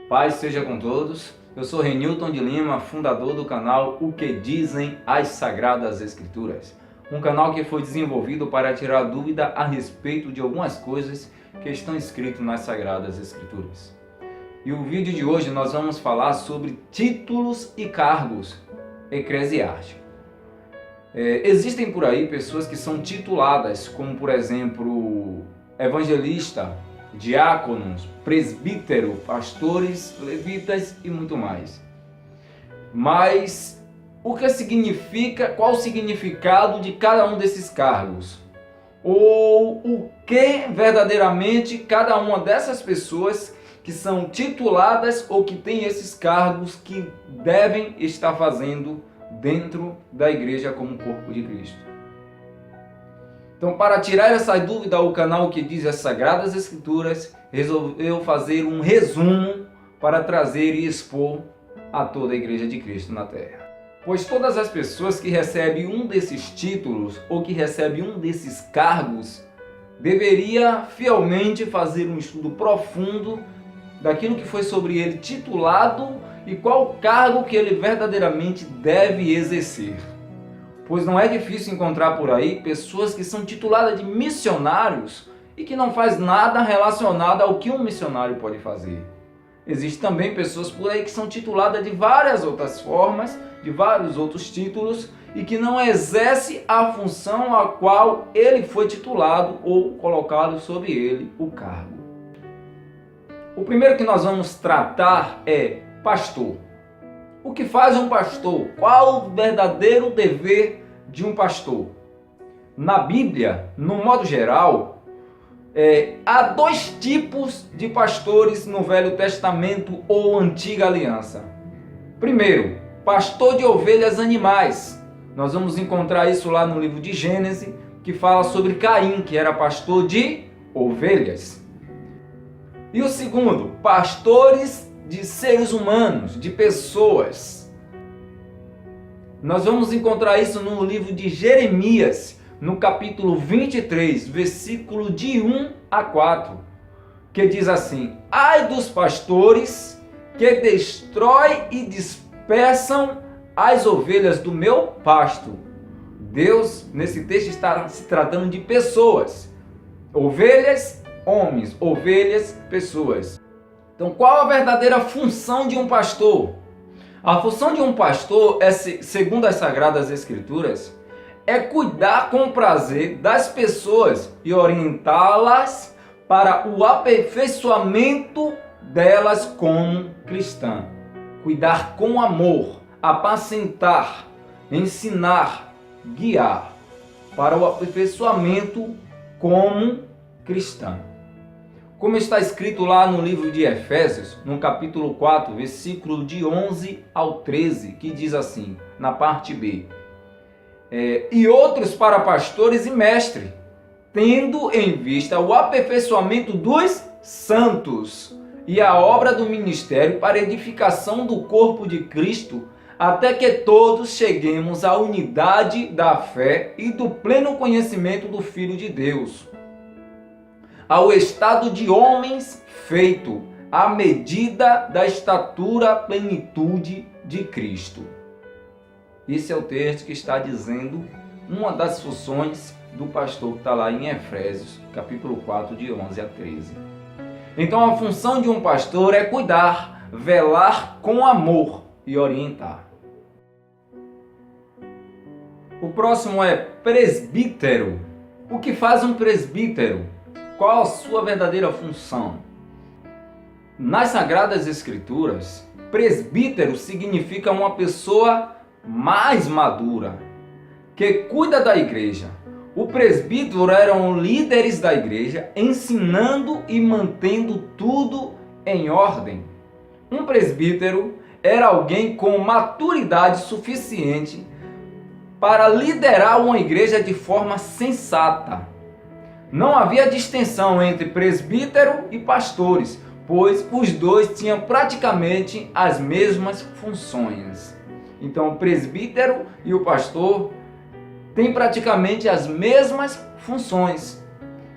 Paz seja com todos. Eu sou Renilton de Lima, fundador do canal O Que Dizem as Sagradas Escrituras. Um canal que foi desenvolvido para tirar dúvida a respeito de algumas coisas que estão escritas nas Sagradas Escrituras. E o vídeo de hoje nós vamos falar sobre títulos e cargos eclesiásticos. Existem por aí pessoas que são tituladas, como por exemplo, evangelista, diáconos, presbítero, pastores, levitas e muito mais. Mas o que significa, qual o significado de cada um desses cargos? Ou o que verdadeiramente cada uma dessas pessoas que são tituladas ou que têm esses cargos que devem estar fazendo dentro da igreja como corpo de Cristo? Então, para tirar essa dúvida, o canal Que Diz as Sagradas Escrituras resolveu fazer um resumo para trazer e expor a toda a Igreja de Cristo na Terra. Pois todas as pessoas que recebem um desses títulos ou que recebem um desses cargos deveria fielmente fazer um estudo profundo daquilo que foi sobre ele titulado e qual cargo que ele verdadeiramente deve exercer. Pois não é difícil encontrar por aí pessoas que são tituladas de missionários e que não faz nada relacionado ao que um missionário pode fazer. Existem também pessoas por aí que são tituladas de várias outras formas, de vários outros títulos, e que não exerce a função a qual ele foi titulado ou colocado sobre ele o cargo. O primeiro que nós vamos tratar é pastor. O que faz um pastor? Qual o verdadeiro dever de um pastor? Na Bíblia, no modo geral, há dois tipos de pastores no Velho Testamento ou Antiga Aliança. Primeiro, pastor de ovelhas animais. Nós vamos encontrar isso lá no livro de Gênesis, que fala sobre Caim, que era pastor de ovelhas. E o segundo, pastores de seres humanos, de pessoas. Nós vamos encontrar isso no livro de Jeremias, no capítulo 23, versículo de 1 a 4, que diz assim: ai dos pastores que destrói e dispersam as ovelhas do meu pasto. Deus, nesse texto, está se tratando de pessoas. Ovelhas, homens, ovelhas, pessoas. Então, qual a verdadeira função de um pastor? A função de um pastor, segundo as Sagradas Escrituras, é cuidar com prazer das pessoas e orientá-las para o aperfeiçoamento delas como cristã. Cuidar com amor, apacentar, ensinar, guiar para o aperfeiçoamento como cristã. Como está escrito lá no livro de Efésios, no capítulo 4, versículo de 11 ao 13, que diz assim, na parte B: e outros para pastores e mestres, tendo em vista o aperfeiçoamento dos santos e a obra do ministério para edificação do corpo de Cristo, até que todos cheguemos à unidade da fé e do pleno conhecimento do Filho de Deus, ao estado de homens feito, à medida da estatura, plenitude de Cristo. Esse é o texto que está dizendo uma das funções do pastor que está lá em Efésios, capítulo 4, de 11 a 13. Então a função de um pastor é cuidar, velar com amor e orientar. O próximo é presbítero. O que faz um presbítero? Qual a sua verdadeira função? Nas Sagradas Escrituras, presbítero significa uma pessoa mais madura, que cuida da igreja. O presbítero eram líderes da igreja, ensinando e mantendo tudo em ordem. Um presbítero era alguém com maturidade suficiente para liderar uma igreja de forma sensata. Não havia distinção entre presbítero e pastores, pois os dois tinham praticamente as mesmas funções. Então, o presbítero e o pastor têm praticamente as mesmas funções.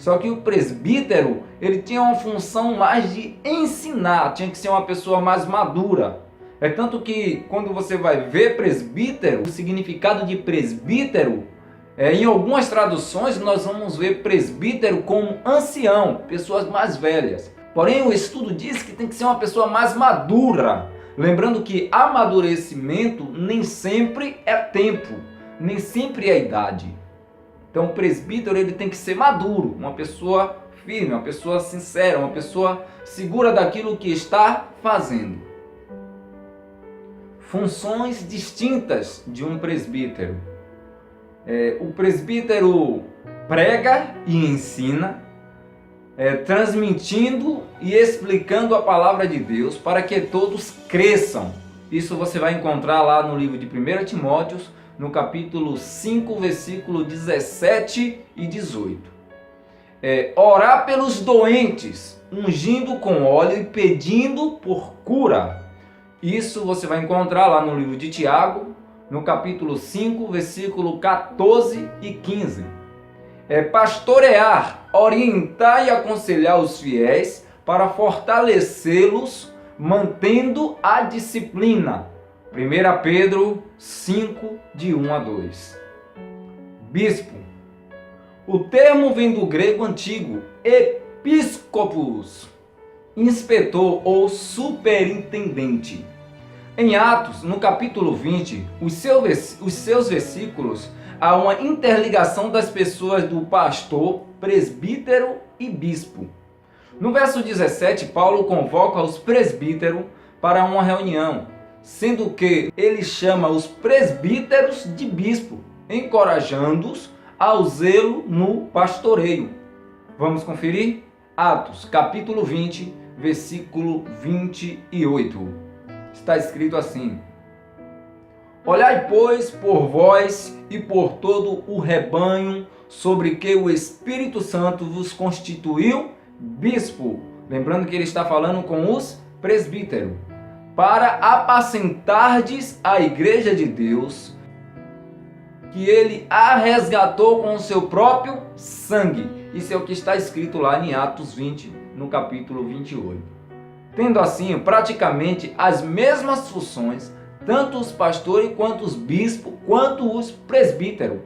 Só que o presbítero, ele tinha uma função mais de ensinar, tinha que ser uma pessoa mais madura. É tanto que quando você vai ver presbítero, o significado de presbítero, em algumas traduções nós vamos ver presbítero como ancião, pessoas mais velhas. Porém o estudo diz que tem que ser uma pessoa mais madura. Lembrando que amadurecimento nem sempre é tempo, nem sempre é idade. Então o presbítero ele tem que ser maduro, uma pessoa firme, uma pessoa sincera, uma pessoa segura daquilo que está fazendo. Funções distintas de um presbítero. O presbítero prega e ensina, transmitindo e explicando a palavra de Deus para que todos cresçam. Isso você vai encontrar lá no livro de 1 Timóteo, no capítulo 5, versículo 17 e 18. Orar pelos doentes, ungindo com óleo e pedindo por cura. Isso você vai encontrar lá no livro de Tiago, no capítulo 5, versículo 14 e 15. Pastorear, orientar e aconselhar os fiéis para fortalecê-los, mantendo a disciplina. 1 Pedro 5, de 1 a 2. Bispo. O termo vem do grego antigo, episcopos, inspetor ou superintendente. Em Atos, no capítulo 20, os seus versículos, há uma interligação das pessoas do pastor, presbítero e bispo. No verso 17, Paulo convoca os presbíteros para uma reunião, sendo que ele chama os presbíteros de bispo, encorajando-os ao zelo no pastoreio. Vamos conferir? Atos, capítulo 20, versículo 28. Está escrito assim: Olhai, pois, por vós e por todo o rebanho sobre que o Espírito Santo vos constituiu bispo. Lembrando que ele está falando com os presbíteros. Para apacentardes a igreja de Deus, que ele a resgatou com o seu próprio sangue. Isso é o que está escrito lá em Atos 20, no capítulo 28. Tendo assim praticamente as mesmas funções, tanto os pastores quanto os bispos, quanto os presbíteros.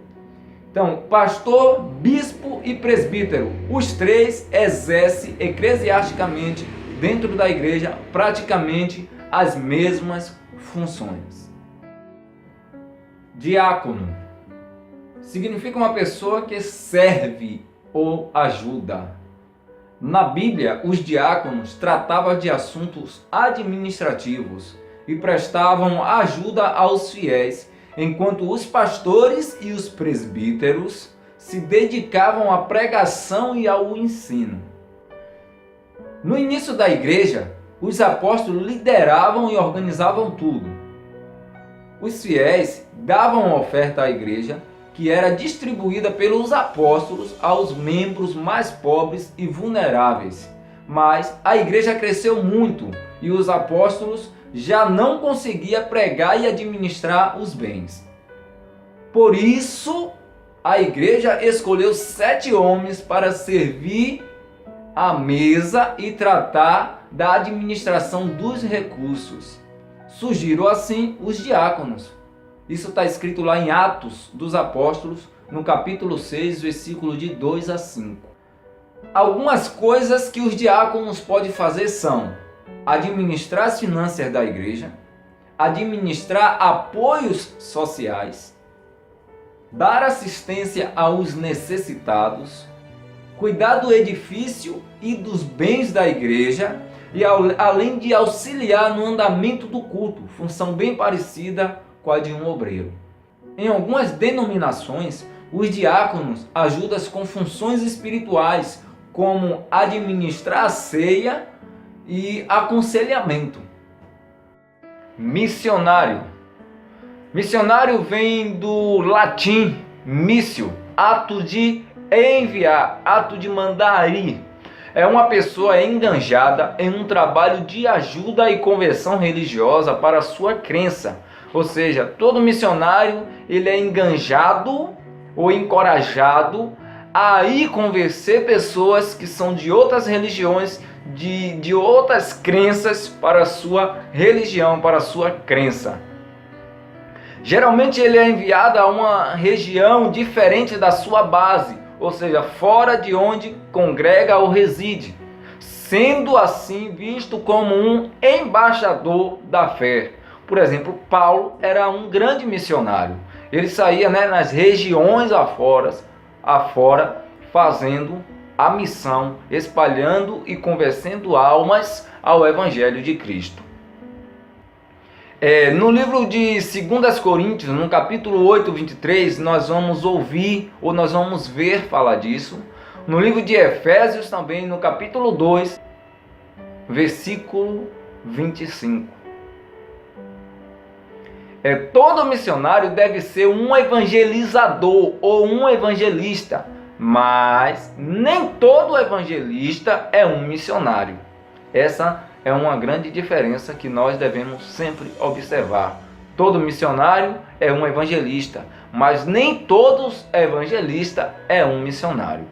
Então, pastor, bispo e presbítero, os três exercem eclesiasticamente dentro da igreja praticamente as mesmas funções. Diácono significa uma pessoa que serve ou ajuda. Na Bíblia, os diáconos tratavam de assuntos administrativos e prestavam ajuda aos fiéis, enquanto os pastores e os presbíteros se dedicavam à pregação e ao ensino. No início da igreja, os apóstolos lideravam e organizavam tudo. Os fiéis davam uma oferta à igreja, que era distribuída pelos apóstolos aos membros mais pobres e vulneráveis. Mas a igreja cresceu muito e os apóstolos já não conseguiam pregar e administrar os bens. Por isso, a igreja escolheu 7 homens para servir à mesa e tratar da administração dos recursos. Surgiram assim os diáconos. Isso está escrito lá em Atos dos Apóstolos, no capítulo 6, versículo de 2 a 5. Algumas coisas que os diáconos podem fazer são administrar as finanças da igreja, administrar apoios sociais, dar assistência aos necessitados, cuidar do edifício e dos bens da igreja e além de auxiliar no andamento do culto, função bem parecida com a de um obreiro. Em algumas denominações, os diáconos ajudam com funções espirituais, como administrar a ceia e aconselhamento. Missionário. Missionário vem do latim missio, ato de enviar, ato de mandar ir. É uma pessoa enganjada em um trabalho de ajuda e conversão religiosa para a sua crença. Ou seja, todo missionário ele é enganjado ou encorajado a ir convencer pessoas que são de outras religiões, de outras crenças para a sua religião, para a sua crença. Geralmente ele é enviado a uma região diferente da sua base, ou seja, fora de onde congrega ou reside, sendo assim visto como um embaixador da fé. Por exemplo, Paulo era um grande missionário. Ele saía, nas regiões afora, fazendo a missão, espalhando e convencendo almas ao Evangelho de Cristo. No livro de 2 Coríntios, no capítulo 8, 23, nós vamos ouvir, ou nós vamos ver falar disso. No livro de Efésios também, no capítulo 2, versículo 25. Todo missionário deve ser um evangelizador ou um evangelista, mas nem todo evangelista é um missionário. Essa é uma grande diferença que nós devemos sempre observar. Todo missionário é um evangelista, mas nem todos evangelistas é um missionário.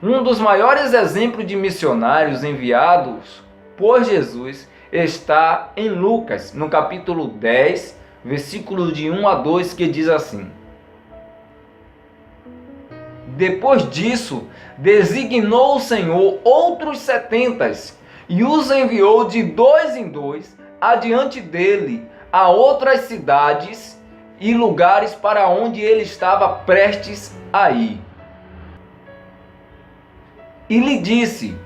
Um dos maiores exemplos de missionários enviados por Jesus está em Lucas, no capítulo 10, versículo de 1 a 2, que diz assim: Depois disso, designou o Senhor outros 70 e os enviou de 2 em 2 adiante dele a outras cidades e lugares para onde ele estava prestes a ir. E lhe disse: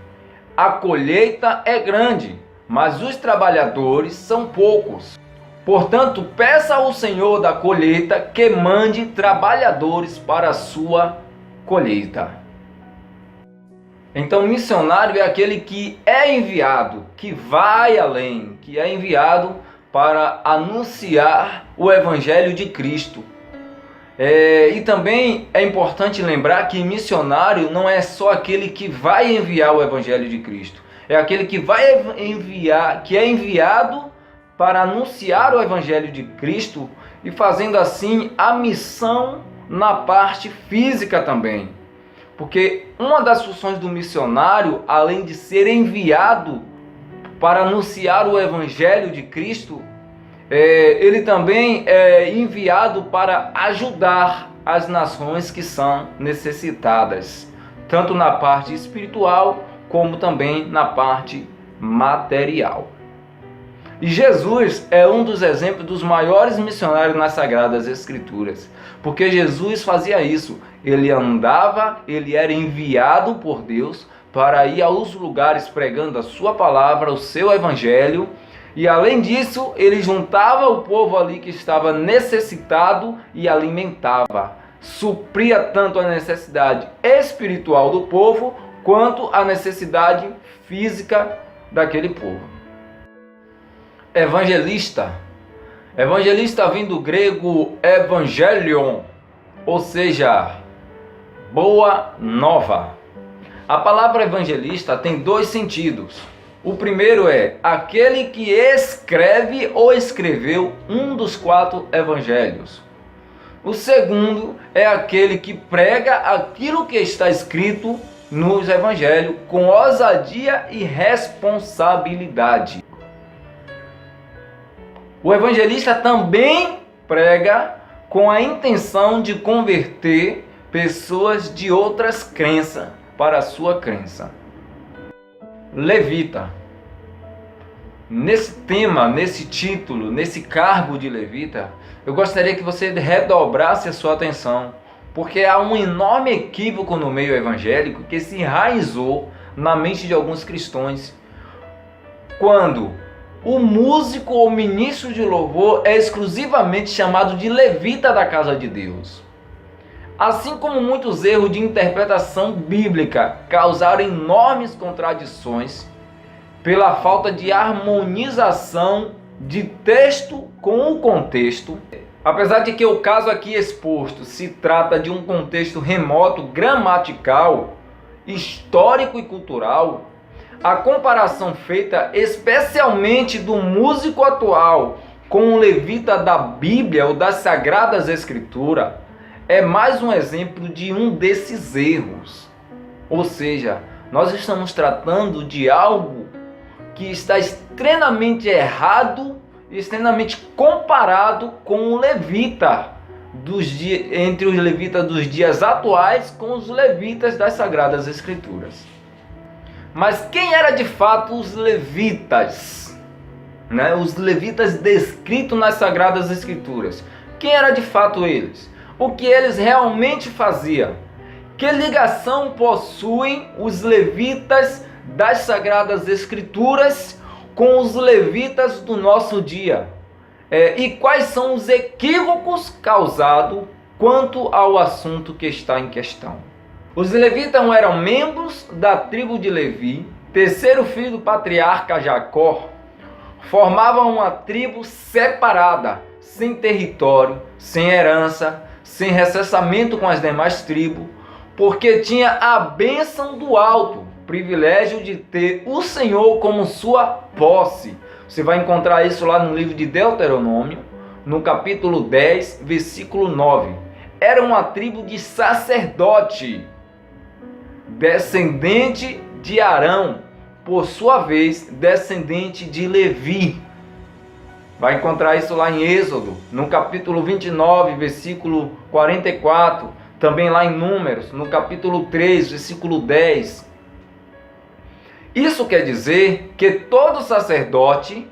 A colheita é grande, mas os trabalhadores são poucos. Portanto, peça ao Senhor da colheita que mande trabalhadores para a sua colheita. Então, missionário é aquele que é enviado, que vai além, que é enviado para anunciar o Evangelho de Cristo. E também é importante lembrar que missionário não é só aquele que vai enviar o Evangelho de Cristo. É aquele que vai enviar, que é enviado para anunciar o Evangelho de Cristo e fazendo assim a missão na parte física também. Porque uma das funções do missionário, além de ser enviado para anunciar o Evangelho de Cristo, ele também é enviado para ajudar as nações que são necessitadas, tanto na parte espiritual como também na parte material. E Jesus é um dos exemplos dos maiores missionários nas Sagradas Escrituras, porque Jesus fazia isso. Ele andava, ele era enviado por Deus para ir aos lugares pregando a sua palavra, o seu evangelho, e além disso, ele juntava o povo ali que estava necessitado e alimentava. Supria tanto a necessidade espiritual do povo, quanto a necessidade física daquele povo. Evangelista. Evangelista vem do grego evangelion, ou seja, boa nova. A palavra evangelista tem dois sentidos. O primeiro é aquele que escreve ou escreveu um dos 4 evangelhos. O segundo é aquele que prega aquilo que está escrito nos evangelhos com ousadia e responsabilidade. O evangelista também prega com a intenção de converter pessoas de outras crenças para a sua crença. Levita. Nesse tema, nesse título, nesse cargo de levita, eu gostaria que você redobrasse a sua atenção, porque há um enorme equívoco no meio evangélico que se enraizou na mente de alguns cristãos, quando o músico ou ministro de louvor é exclusivamente chamado de levita da casa de Deus. Assim como muitos erros de interpretação bíblica causaram enormes contradições pela falta de harmonização de texto com o contexto, apesar de que o caso aqui exposto se trata de um contexto remoto, gramatical, histórico e cultural, a comparação feita especialmente do músico atual com o levita da Bíblia ou das Sagradas Escrituras é mais um exemplo de um desses erros. Ou seja, nós estamos tratando de algo que está extremamente errado, extremamente comparado com o levita entre os levitas dos dias atuais com os levitas das Sagradas Escrituras. Mas quem era de fato os levitas? Os levitas descritos nas Sagradas Escrituras. Quem era de fato eles? O que eles realmente faziam? Que ligação possuem os levitas das Sagradas Escrituras com os levitas do nosso dia? E quais são os equívocos causados quanto ao assunto que está em questão? Os levitas eram membros da tribo de Levi, terceiro filho do patriarca Jacó. Formavam uma tribo separada, sem território, sem herança, sem recessamento com as demais tribos, porque tinha a bênção do alto, privilégio de ter o Senhor como sua posse. Você vai encontrar isso lá no livro de Deuteronômio, no capítulo 10, versículo 9. Era uma tribo de sacerdote, descendente de Arão, por sua vez, descendente de Levi. Vai encontrar isso lá em Êxodo, no capítulo 29, versículo 44. Também lá em Números, no capítulo 3, versículo 10. Isso quer dizer que todo sacerdote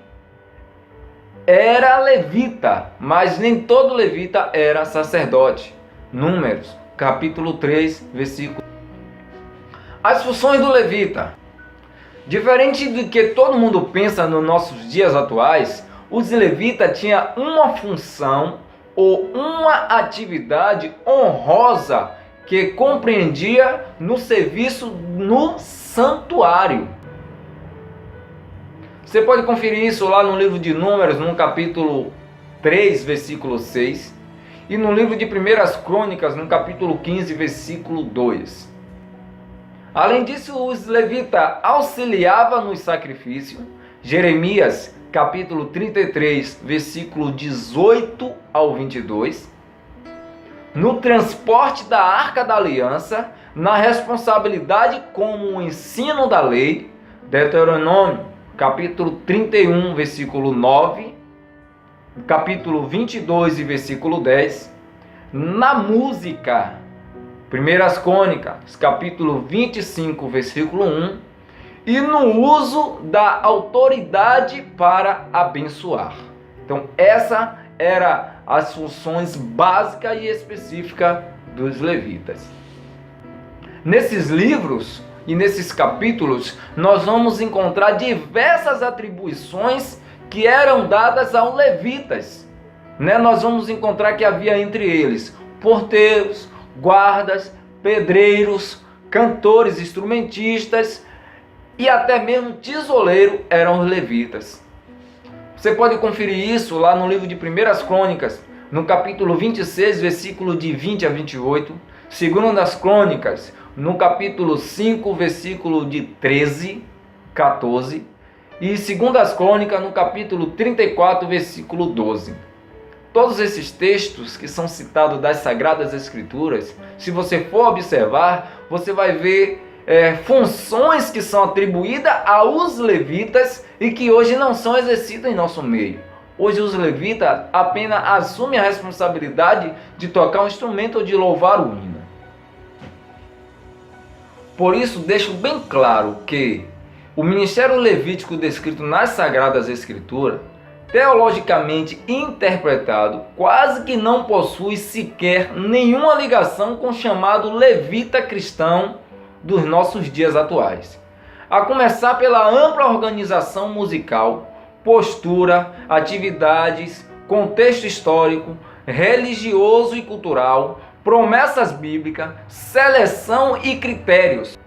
era levita, mas nem todo levita era sacerdote. Números, capítulo 3, versículo. As funções do levita. Diferente do que todo mundo pensa nos nossos dias atuais, os levitas tinham uma função ou uma atividade honrosa que compreendia no serviço no santuário. Você pode conferir isso lá no livro de Números, no capítulo 3, versículo 6, e no livro de 1 Crônicas, no capítulo 15, versículo 2. Além disso, os levitas auxiliavam no sacrifício. Jeremias, capítulo 33, versículo 18 ao 22. No transporte da Arca da Aliança, na responsabilidade como o ensino da lei. Deuteronômio, capítulo 31, versículo 9. Capítulo 22 e versículo 10. Na música, 1 Crônicas, capítulo 25, versículo 1, e no uso da autoridade para abençoar. Então, essa era as funções básicas e específicas dos levitas. Nesses livros e nesses capítulos, nós vamos encontrar diversas atribuições que eram dadas aos levitas. Nós vamos encontrar que havia entre eles porteiros, guardas, pedreiros, cantores, instrumentistas e até mesmo tesoureiro eram os levitas. Você pode conferir isso lá no livro de 1 Crônicas, no capítulo 26, versículo de 20 a 28, 2 Crônicas, no capítulo 5, versículo de 13, 14, e 2 Crônicas, no capítulo 34, versículo 12. Todos esses textos que são citados das Sagradas Escrituras, se você for observar, você vai ver funções que são atribuídas aos levitas e que hoje não são exercidas em nosso meio. Hoje os levitas apenas assumem a responsabilidade de tocar um instrumento ou de louvar o hino. Por isso, deixo bem claro que o ministério levítico descrito nas Sagradas Escrituras, teologicamente interpretado, quase que não possui sequer nenhuma ligação com o chamado levita cristão dos nossos dias atuais. A começar pela ampla organização musical, postura, atividades, contexto histórico, religioso e cultural, promessas bíblicas, seleção e critérios.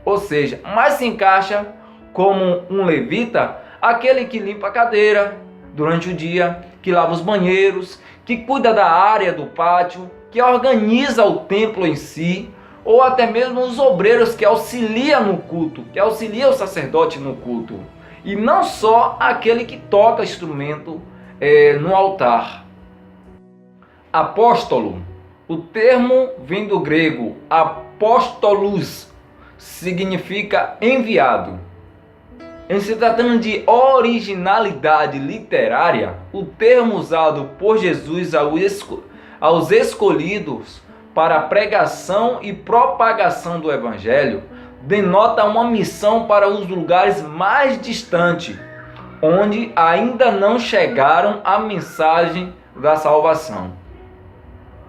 Ou seja, mais se encaixa como um levita aquele que limpa a cadeira durante o dia, que lava os banheiros, que cuida da área do pátio, que organiza o templo em si, ou até mesmo os obreiros que auxiliam no culto, que auxiliam o sacerdote no culto. E não só aquele que toca instrumento no altar. Apóstolo O termo vem do grego apóstolos, significa enviado. Em se tratando de originalidade literária, o termo usado por Jesus aos escolhidos para a pregação e propagação do Evangelho denota uma missão para os lugares mais distantes, onde ainda não chegaram a mensagem da salvação.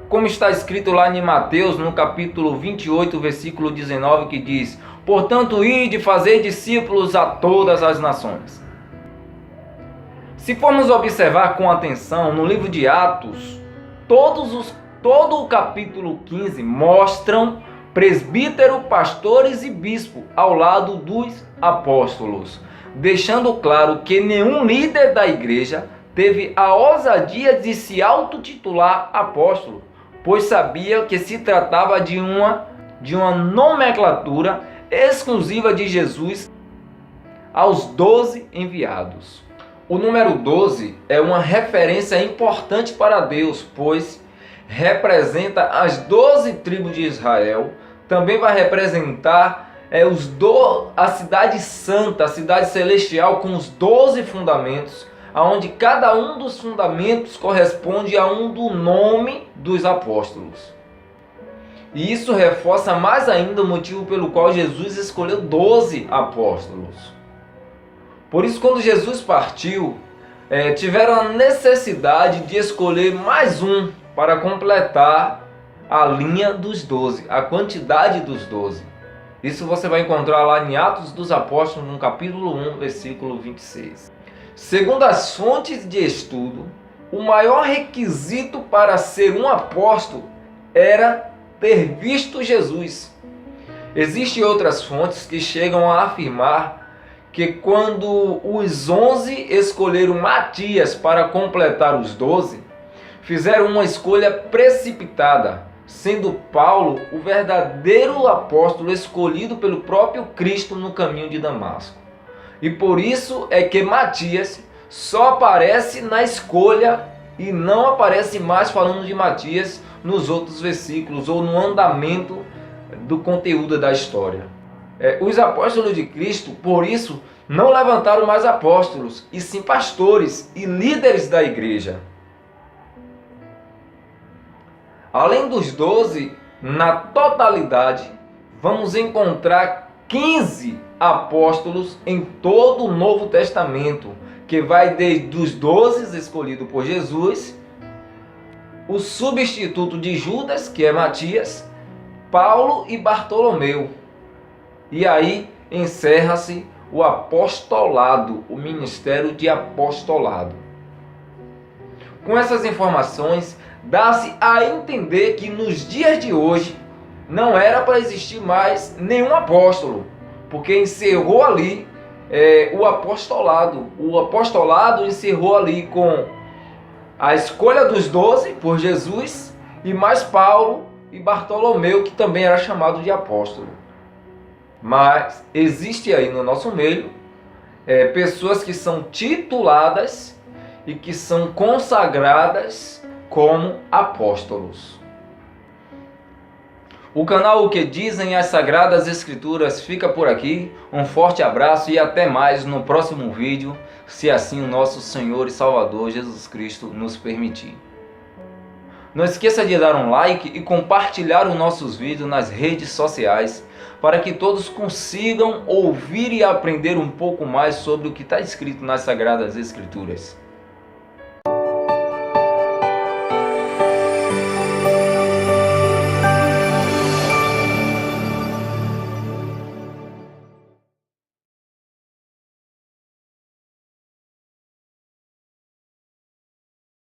Como está escrito lá em Mateus, no capítulo 28, versículo 19, que diz: portanto, ide fazer discípulos a todas as nações. Se formos observar com atenção no livro de Atos, todo o capítulo 15 mostram presbítero, pastores e bispo ao lado dos apóstolos, deixando claro que nenhum líder da igreja teve a ousadia de se autotitular apóstolo, pois sabia que se tratava de uma nomenclatura exclusiva de Jesus aos 12 enviados. O número 12 é uma referência importante para Deus, pois representa as 12 tribos de Israel. Também vai representar a cidade santa, a cidade celestial, com os 12 fundamentos, onde cada um dos fundamentos corresponde a um do nome dos apóstolos. E isso reforça mais ainda o motivo pelo qual Jesus escolheu 12 apóstolos. Por isso, quando Jesus partiu, tiveram a necessidade de escolher mais um para completar a linha dos 12, a quantidade dos 12. Isso você vai encontrar lá em Atos dos Apóstolos, no capítulo 1, versículo 26. Segundo as fontes de estudo, o maior requisito para ser um apóstolo era ter visto Jesus. Existem outras fontes que chegam a afirmar que quando os 11 escolheram Matias para completar os 12, fizeram uma escolha precipitada, sendo Paulo o verdadeiro apóstolo escolhido pelo próprio Cristo no caminho de Damasco. E por isso é que Matias só aparece na escolha e não aparece mais falando de Matias nos outros versículos ou no andamento do conteúdo da história. Os apóstolos de Cristo, por isso, não levantaram mais apóstolos, e sim pastores e líderes da igreja. Além dos 12, na totalidade, vamos encontrar 15 apóstolos em todo o Novo Testamento, que vai desde os 12 escolhidos por Jesus, o substituto de Judas, que é Matias, Paulo e Bartolomeu. E aí encerra-se o apostolado, o ministério de apostolado. Com essas informações, dá-se a entender que nos dias de hoje não era para existir mais nenhum apóstolo, porque encerrou ali o apostolado. O apostolado encerrou ali com a escolha dos 12 por Jesus e mais Paulo e Bartolomeu, que também era chamado de apóstolo. Mas existe aí no nosso meio pessoas que são tituladas e que são consagradas como apóstolos. O canal O Que Dizem as Sagradas Escrituras fica por aqui. Um forte abraço e até mais no próximo vídeo, se assim o nosso Senhor e Salvador Jesus Cristo nos permitir. Não esqueça de dar um like e compartilhar os nossos vídeos nas redes sociais, para que todos consigam ouvir e aprender um pouco mais sobre o que está escrito nas Sagradas Escrituras.